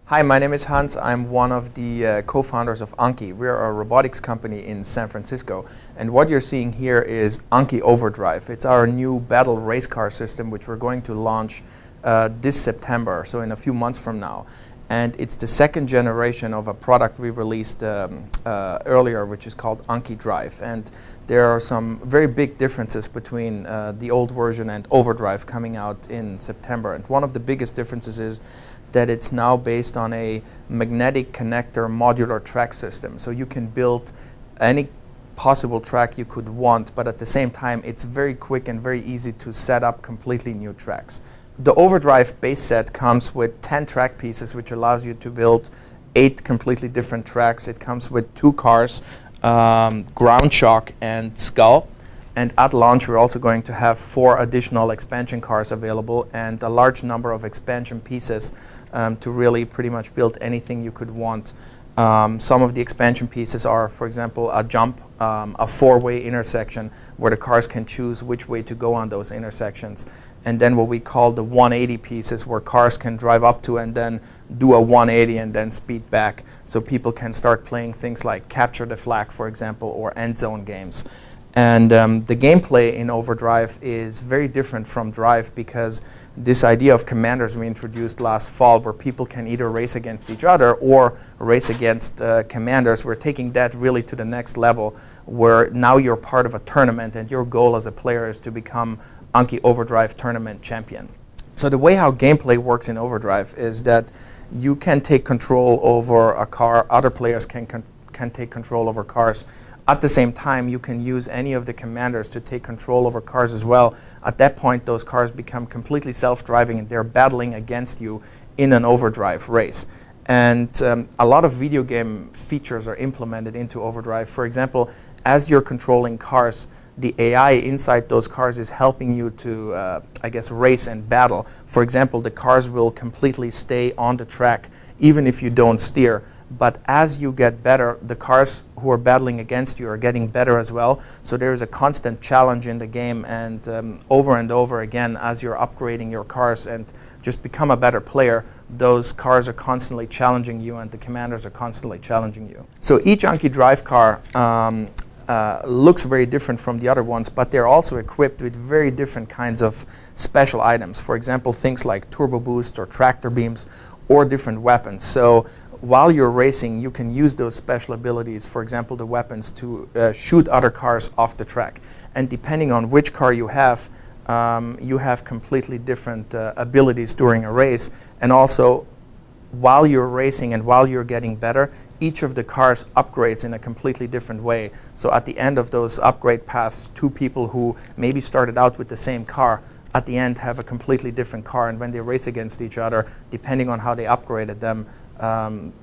Hi, my name is Hans. I'm one of the co-founders of Anki. We're a robotics company in San Francisco. And what you're seeing here is Anki OVERDRIVE. It's our new battle race car system, which we're going to launch this September, so in a few months from now. And it's the second generation of a product we released earlier, which is called Anki Drive. And there are some very big differences between the old version and Overdrive coming out in September. And one of the biggest differences is that it's now based on a magnetic connector modular track system. So you can build any possible track you could want, but at the same time it's very quick and very easy to set up completely new tracks. The Overdrive Base Set comes with 10 track pieces, which allows you to build 8 completely different tracks. It comes with 2 cars, Ground Shock and Skull. And at launch, we're also going to have 4 additional expansion cars available and a large number of expansion pieces to really pretty much build anything you could want. Some of the expansion pieces are, for example, a jump, a 4-way intersection where the cars can choose which way to go on those intersections. And then what we call the 180 pieces, where cars can drive up to and then do a 180 and then speed back. So people can start playing things like Capture the Flag, for example, or End Zone games. And the gameplay in Overdrive is very different from Drive, because this idea of commanders we introduced last fall, where people can either race against each other or race against commanders, we're taking that really to the next level, where now you're part of a tournament and your goal as a player is to become Anki Overdrive Tournament Champion. So the way how gameplay works in Overdrive is that you can take control over a car, other players can take control over cars. At the same time, you can use any of the commanders to take control over cars as well. At that point, those cars become completely self-driving and they're battling against you in an overdrive race. And a lot of video game features are implemented into Overdrive. For example, as you're controlling cars, the AI inside those cars is helping you to, I guess, race and battle. For example, the cars will completely stay on the track even if you don't steer. But as you get better, the cars who are battling against you are getting better as well. So there is a constant challenge in the game, and over again, as you're upgrading your cars and just become a better player, those cars are constantly challenging you and the commanders are constantly challenging you. So each Anki Drive car looks very different from the other ones, but they're also equipped with very different kinds of special items. For example, things like turbo boost or tractor beams or different weapons. So while you're racing, you can use those special abilities, for example, the weapons, to shoot other cars off the track. And depending on which car you have completely different abilities during a race. And also, while you're racing and while you're getting better, each of the cars upgrades in a completely different way. So at the end of those upgrade paths, 2 people who maybe started out with the same car at the end have a completely different car. And when they race against each other, depending on how they upgraded them,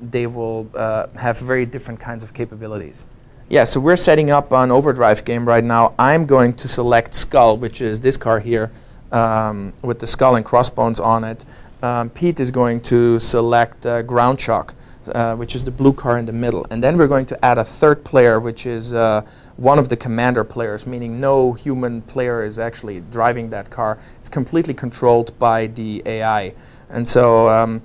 they will have very different kinds of capabilities. Yeah, so we're setting up an Overdrive game right now. I'm going to select Skull, which is this car here, with the skull and crossbones on it. Pete is going to select Ground Shock, which is the blue car in the middle. And then we're going to add a 3rd player, which is one of the commander players, meaning no human player is actually driving that car. It's completely controlled by the AI. And so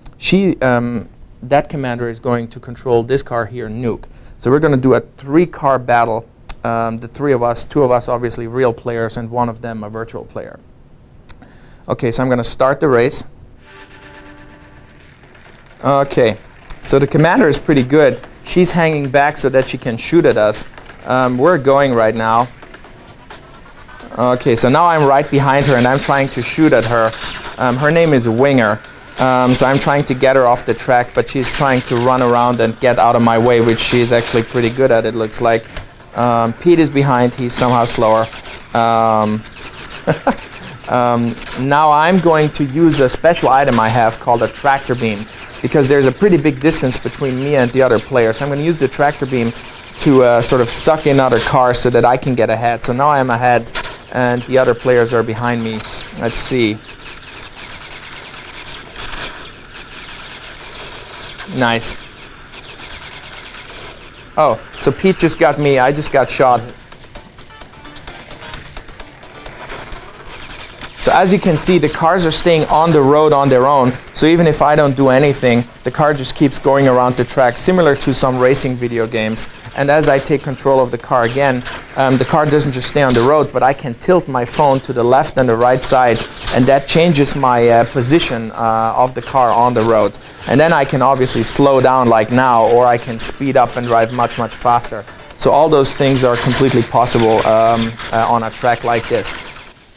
that commander is going to control this car here, Nuke. So we're going to do a 3-car battle. The 3 of us, 2 of us obviously real players, and 1 of them a virtual player. Okay, so I'm going to start the race. Okay, so the commander is pretty good. She's hanging back so that she can shoot at us. We're going right now. Okay, so now I'm right behind her and I'm trying to shoot at her. Her name is Winger. So I'm trying to get her off the track, but she's trying to run around and get out of my way, which she's actually pretty good at, it looks like. Pete is behind, he's somehow slower. Now I'm going to use a special item I have called a tractor beam, because there's a pretty big distance between me and the other player. So I'm going to use the tractor beam to sort of suck in other cars so that I can get ahead. So now I'm ahead and the other players are behind me. Let's see. Nice. Oh, so Pete just got me. I just got shot. So as you can see, the cars are staying on the road on their own. So even if I don't do anything, the car just keeps going around the track, similar to some racing video games. And as I take control of the car again, the car doesn't just stay on the road, but I can tilt my phone to the left and the right side, and that changes my position of the car on the road. And then I can obviously slow down like now, or I can speed up and drive much, much faster. So all those things are completely possible on a track like this.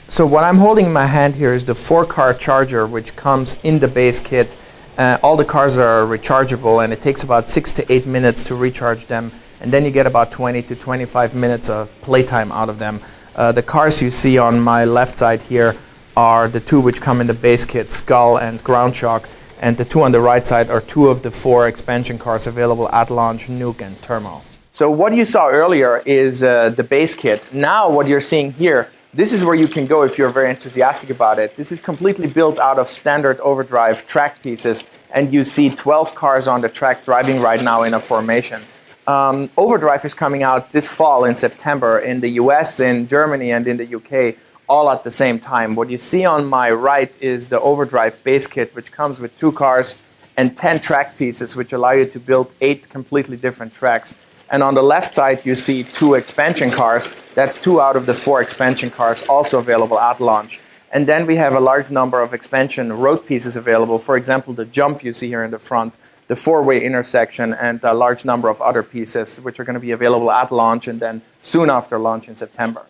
So what I'm holding in my hand here is the 4-car charger, which comes in the base kit. All the cars are rechargeable, and it takes about 6 to 8 minutes to recharge them, and then you get about 20 to 25 minutes of playtime out of them. The cars you see on my left side here are the 2 which come in the base kit, Skull and Ground Shock, and the 2 on the right side are 2 of the 4 expansion cars available at launch, Nuke and Turmo. So what you saw earlier is the base kit. Now what you're seeing here, this is where you can go if you're very enthusiastic about it. This is completely built out of standard Overdrive track pieces, and you see 12 cars on the track driving right now in a formation. Overdrive is coming out this fall in September in the US, in Germany, and in the UK, all at the same time. What you see on my right is the Overdrive base kit, which comes with 2 cars and 10 track pieces, which allow you to build 8 completely different tracks. And on the left side, you see 2 expansion cars. That's 2 out of the 4 expansion cars also available at launch. And then we have a large number of expansion road pieces available. For example, the jump you see here in the front, the 4-way intersection, and a large number of other pieces which are going to be available at launch and then soon after launch in September.